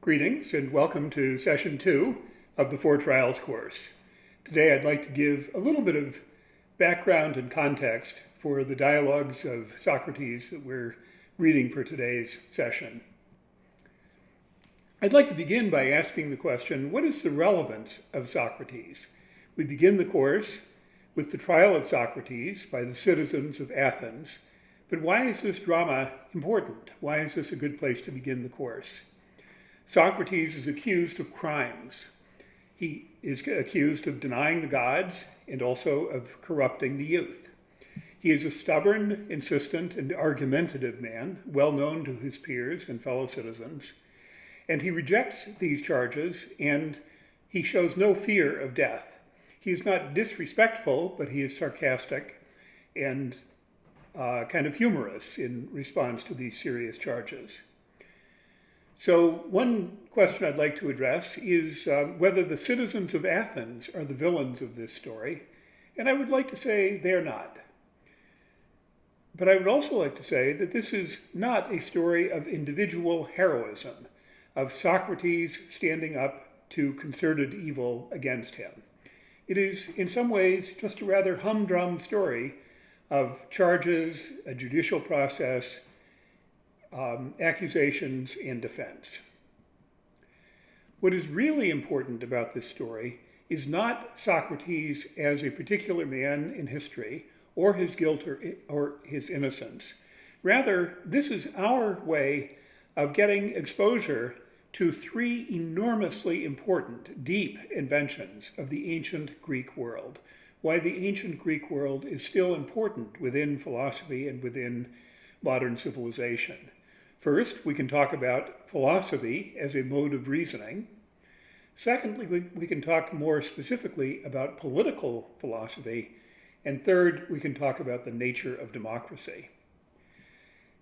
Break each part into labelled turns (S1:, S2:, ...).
S1: Greetings and welcome to session 2 of the Four Trials course. Today I'd like to give a little bit of background and context for the dialogues of Socrates that we're reading for today's session. I'd like to begin by asking the question, what is the relevance of Socrates? We begin the course with the trial of Socrates by the citizens of Athens, but why is this drama important? Why is this a good place to begin the course? Socrates is accused of crimes. He is accused of denying the gods and also of corrupting the youth. He is a stubborn, insistent, and argumentative man, well known to his peers and fellow citizens, and he rejects these charges and he shows no fear of death. He is not disrespectful, but he is sarcastic and kind of humorous in response to these serious charges. So one question I'd like to address is whether the citizens of Athens are the villains of this story, and I would like to say they're not. But I would also like to say that this is not a story of individual heroism, of Socrates standing up to concerted evil against him. It is in some ways just a rather humdrum story of charges, a judicial process, accusations, and defense. What is really important about this story is not Socrates as a particular man in history, or his guilt or his innocence. Rather, this is our way of getting exposure to three enormously important, deep inventions of the ancient Greek world, why the ancient Greek world is still important within philosophy and within modern civilization. First, we can talk about philosophy as a mode of reasoning. Secondly, we can talk more specifically about political philosophy. And third, we can talk about the nature of democracy.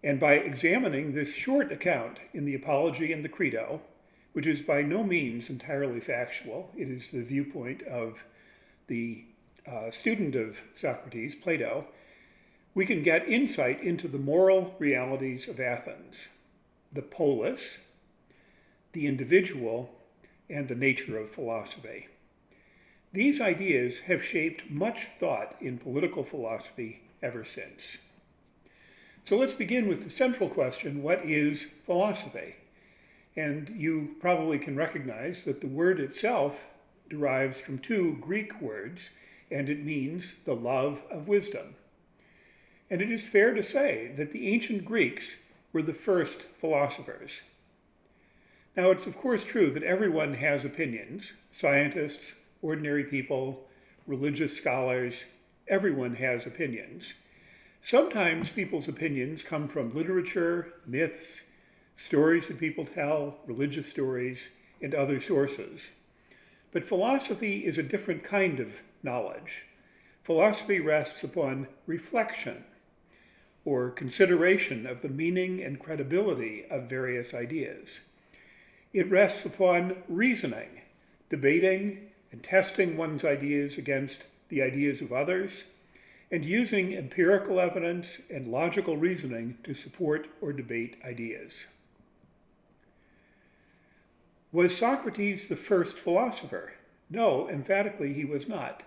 S1: And by examining this short account in the Apology and the Credo, which is by no means entirely factual, it is the viewpoint of the student of Socrates, Plato, we can get insight into the moral realities of Athens, the polis, the individual, and the nature of philosophy. These ideas have shaped much thought in political philosophy ever since. So let's begin with the central question, what is philosophy? And you probably can recognize that the word itself derives from two Greek words, and it means the love of wisdom. And it is fair to say that the ancient Greeks were the first philosophers. Now, it's of course true that everyone has opinions. Scientists, ordinary people, religious scholars, everyone has opinions. Sometimes people's opinions come from literature, myths, stories that people tell, religious stories, and other sources. But philosophy is a different kind of knowledge. Philosophy rests upon reflection, or consideration of the meaning and credibility of various ideas. It rests upon reasoning, debating and testing one's ideas against the ideas of others, and using empirical evidence and logical reasoning to support or debate ideas. Was Socrates the first philosopher? No, emphatically he was not.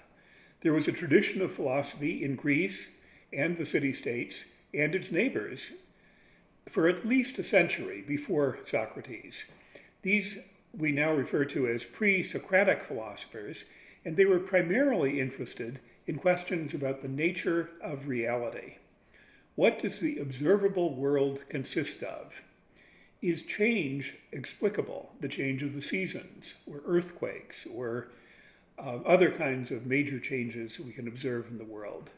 S1: There was a tradition of philosophy in Greece and the city-states and its neighbors for at least a century before Socrates. These we now refer to as pre-Socratic philosophers, and they were primarily interested in questions about the nature of reality. What does the observable world consist of? Is change explicable, the change of the seasons, or earthquakes, or other kinds of major changes that we can observe in the world?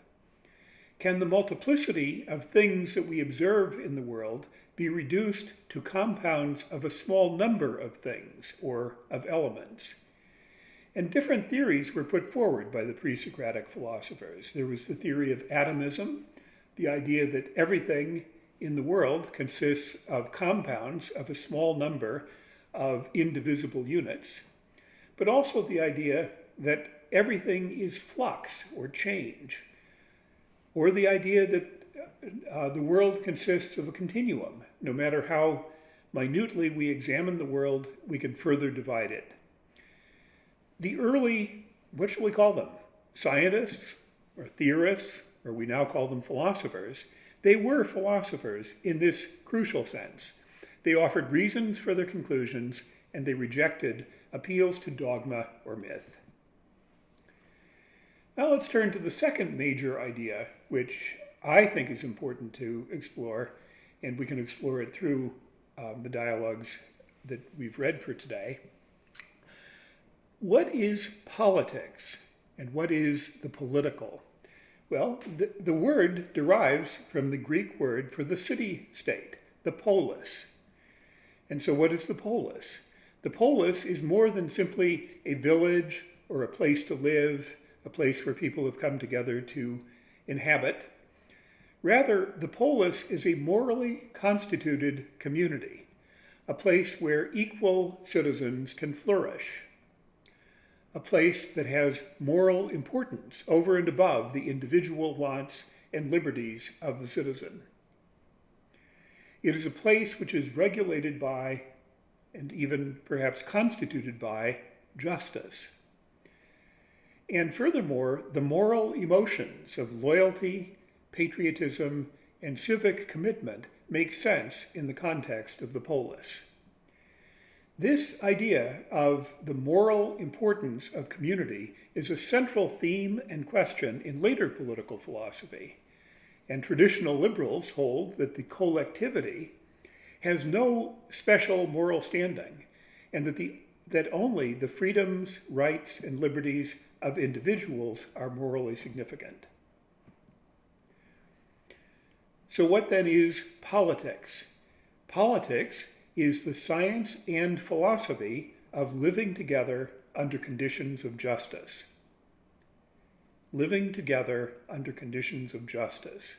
S1: Can the multiplicity of things that we observe in the world be reduced to compounds of a small number of things or of elements? And different theories were put forward by the pre-Socratic philosophers. There was the theory of atomism, the idea that everything in the world consists of compounds of a small number of indivisible units, but also the idea that everything is flux or change, or the idea that the world consists of a continuum. No matter how minutely we examine the world, we can further divide it. The early, what shall we call them? Scientists or theorists, or we now call them philosophers. They were philosophers in this crucial sense. They offered reasons for their conclusions, and they rejected appeals to dogma or myth. Now let's turn to the second major idea, which I think is important to explore, and we can explore it through the dialogues that we've read for today. What is politics, and what is the political? Well, the word derives from the Greek word for the city-state, the polis. And so what is the polis? The polis is more than simply a village or a place to live, a place where people have come together to inhabit. Rather, the polis is a morally constituted community, a place where equal citizens can flourish, a place that has moral importance over and above the individual wants and liberties of the citizen. It is a place which is regulated by, and even perhaps constituted by, justice. And furthermore, the moral emotions of loyalty, patriotism, and civic commitment make sense in the context of the polis. This idea of the moral importance of community is a central theme and question in later political philosophy. And traditional liberals hold that the collectivity has no special moral standing, and that only the freedoms, rights, and liberties of individuals are morally significant. So what then is politics? Politics is the science and philosophy of living together under conditions of justice. Living together under conditions of justice.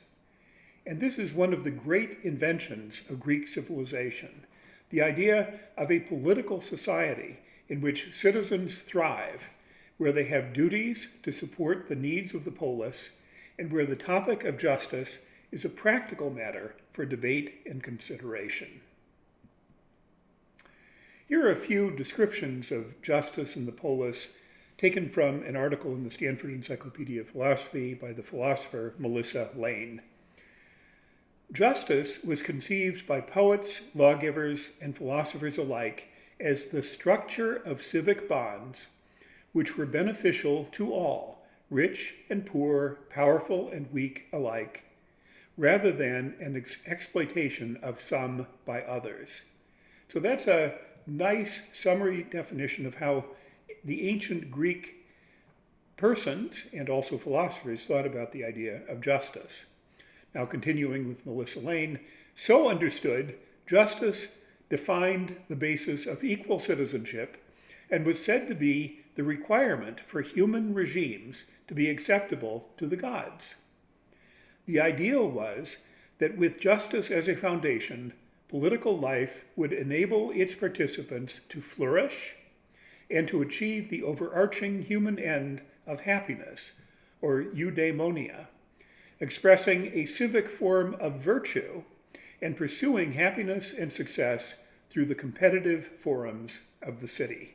S1: And this is one of the great inventions of Greek civilization, the idea of a political society in which citizens thrive, where they have duties to support the needs of the polis, and where the topic of justice is a practical matter for debate and consideration. Here are a few descriptions of justice in the polis taken from an article in the Stanford Encyclopedia of Philosophy by the philosopher Melissa Lane. Justice was conceived by poets, lawgivers, and philosophers alike as the structure of civic bonds which were beneficial to all, rich and poor, powerful and weak alike, rather than an exploitation of some by others. So that's a nice summary definition of how the ancient Greek persons and also philosophers thought about the idea of justice. Now continuing with Melissa Lane, so understood, justice defined the basis of equal citizenship and was said to be the requirement for human regimes to be acceptable to the gods. The ideal was that with justice as a foundation, political life would enable its participants to flourish and to achieve the overarching human end of happiness, or eudaimonia, expressing a civic form of virtue and pursuing happiness and success through the competitive forums of the city.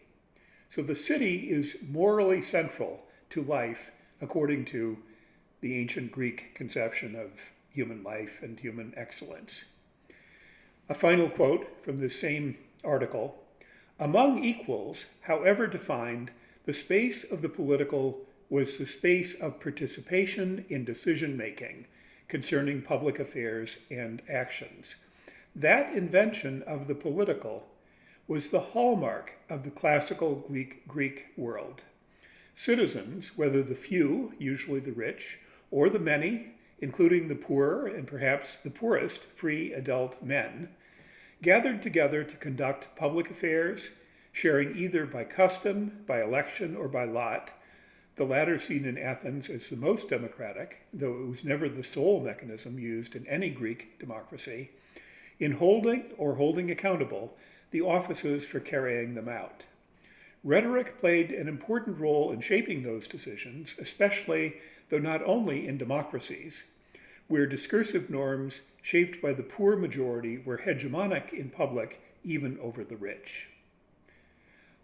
S1: So the city is morally central to life according to the ancient Greek conception of human life and human excellence. A final quote from this same article, among equals, however defined, the space of the political was the space of participation in decision-making concerning public affairs and actions. That invention of the political was the hallmark of the classical Greek world. Citizens, whether the few, usually the rich, or the many, including the poorer and perhaps the poorest free adult men, gathered together to conduct public affairs, sharing either by custom, by election, or by lot, the latter seen in Athens as the most democratic, though it was never the sole mechanism used in any Greek democracy, in holding or holding accountable the offices for carrying them out. Rhetoric played an important role in shaping those decisions, especially, though not only in democracies, where discursive norms shaped by the poor majority were hegemonic in public even over the rich.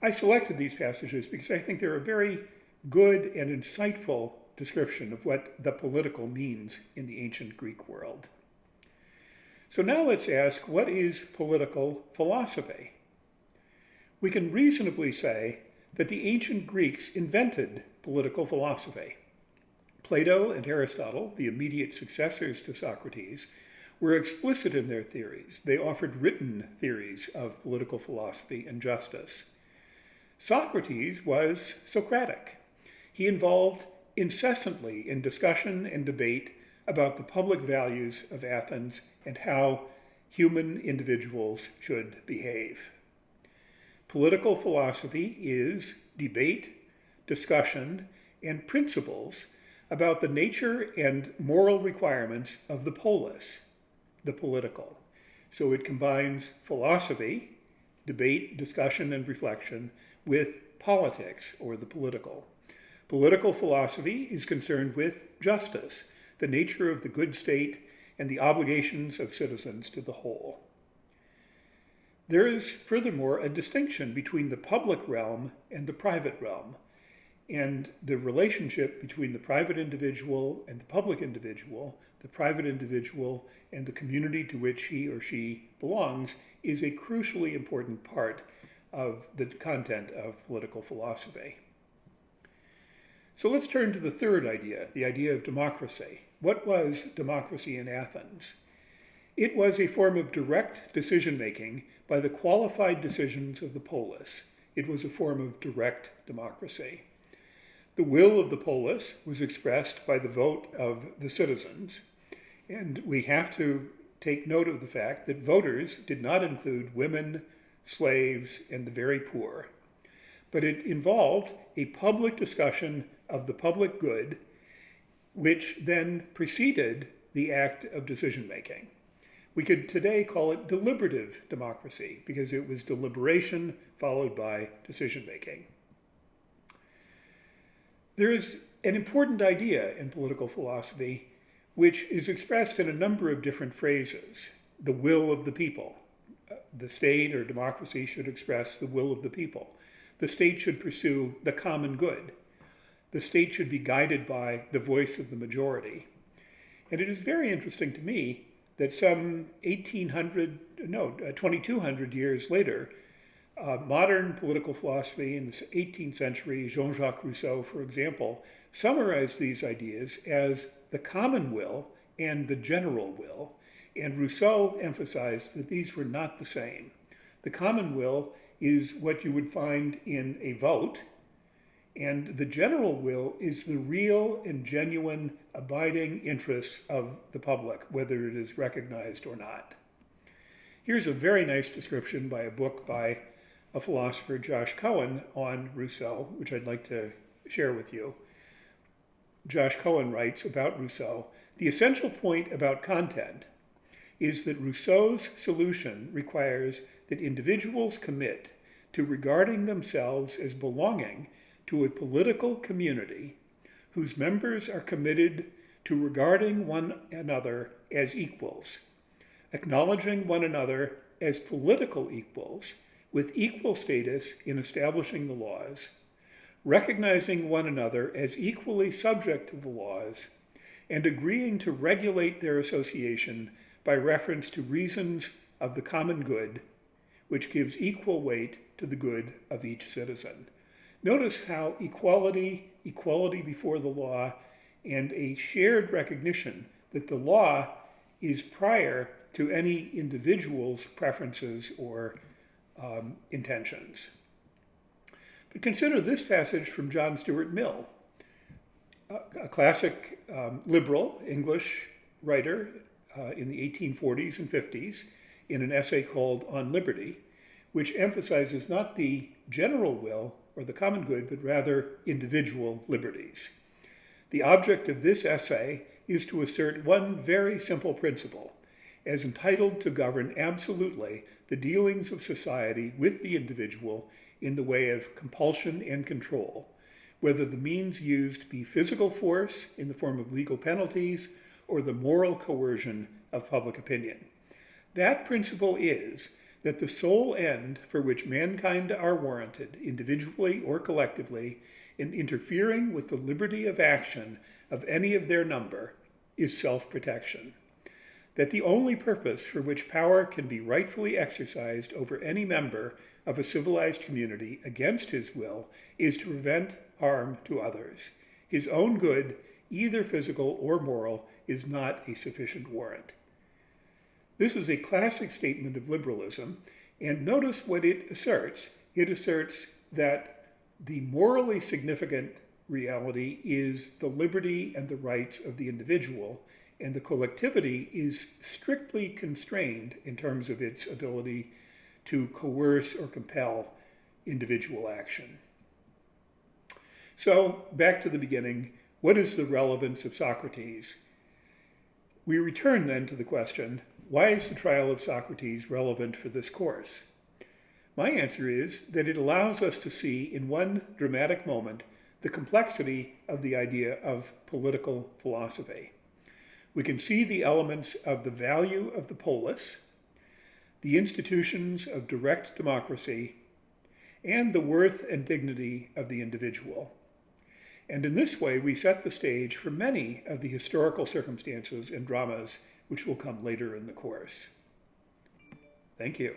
S1: I selected these passages because I think they're a very good and insightful description of what the political means in the ancient Greek world. So now let's ask, what is political philosophy? We can reasonably say that the ancient Greeks invented political philosophy. Plato and Aristotle, the immediate successors to Socrates, were explicit in their theories. They offered written theories of political philosophy and justice. Socrates was Socratic. He involved incessantly in discussion and debate about the public values of Athens and how human individuals should behave. Political philosophy is debate, discussion, and principles about the nature and moral requirements of the polis, the political. So it combines philosophy, debate, discussion, and reflection with politics, or the political. Political philosophy is concerned with justice, the nature of the good state, and the obligations of citizens to the whole. There is, furthermore, a distinction between the public realm and the private realm, and the relationship between the private individual and the public individual, the private individual and the community to which he or she belongs, is a crucially important part of the content of political philosophy. So let's turn to the third idea, the idea of democracy. What was democracy in Athens? It was a form of direct decision-making by the qualified decisions of the polis. It was a form of direct democracy. The will of the polis was expressed by the vote of the citizens, and we have to take note of the fact that voters did not include women, slaves, and the very poor, but it involved a public discussion of the public good, which then preceded the act of decision-making. We could today call it deliberative democracy because it was deliberation followed by decision-making. There is an important idea in political philosophy which is expressed in a number of different phrases. The will of the people. The state or democracy should express the will of the people. The state should pursue the common good. The state should be guided by the voice of the majority. And it is very interesting to me that some 2200 years later, modern political philosophy in the 18th century, Jean-Jacques Rousseau, for example, summarized these ideas as the common will and the general will, and Rousseau emphasized that these were not the same. The common will is what you would find in a vote, and the general will is the real and genuine abiding interests of the public, whether it is recognized or not. Here's a very nice description by a book by a philosopher, Josh Cohen, on Rousseau, which I'd like to share with you. Josh Cohen writes about Rousseau, "The essential point about content is that Rousseau's solution requires that individuals commit to regarding themselves as belonging to a political community whose members are committed to regarding one another as equals, acknowledging one another as political equals with equal status in establishing the laws, recognizing one another as equally subject to the laws, and agreeing to regulate their association by reference to reasons of the common good, which gives equal weight to the good of each citizen." Notice how equality before the law, and a shared recognition that the law is prior to any individual's preferences or intentions. But consider this passage from John Stuart Mill, a classic liberal English writer in the 1840s and 50s, in an essay called On Liberty, which emphasizes not the general will or the common good, but rather individual liberties. The object of this essay is to assert one very simple principle, as entitled to govern absolutely the dealings of society with the individual in the way of compulsion and control, whether the means used be physical force in the form of legal penalties or the moral coercion of public opinion. That principle is that the sole end for which mankind are warranted, individually or collectively, in interfering with the liberty of action of any of their number is self-protection. That the only purpose for which power can be rightfully exercised over any member of a civilized community against his will is to prevent harm to others. His own good, either physical or moral, is not a sufficient warrant. This is a classic statement of liberalism, and notice what it asserts. It asserts that the morally significant reality is the liberty and the rights of the individual, and the collectivity is strictly constrained in terms of its ability to coerce or compel individual action. So, back to the beginning, what is the relevance of Socrates? We return then to the question, why is the trial of Socrates relevant for this course? My answer is that it allows us to see in one dramatic moment the complexity of the idea of political philosophy. We can see the elements of the value of the polis, the institutions of direct democracy, and the worth and dignity of the individual. And in this way, we set the stage for many of the historical circumstances and dramas which will come later in the course. Thank you.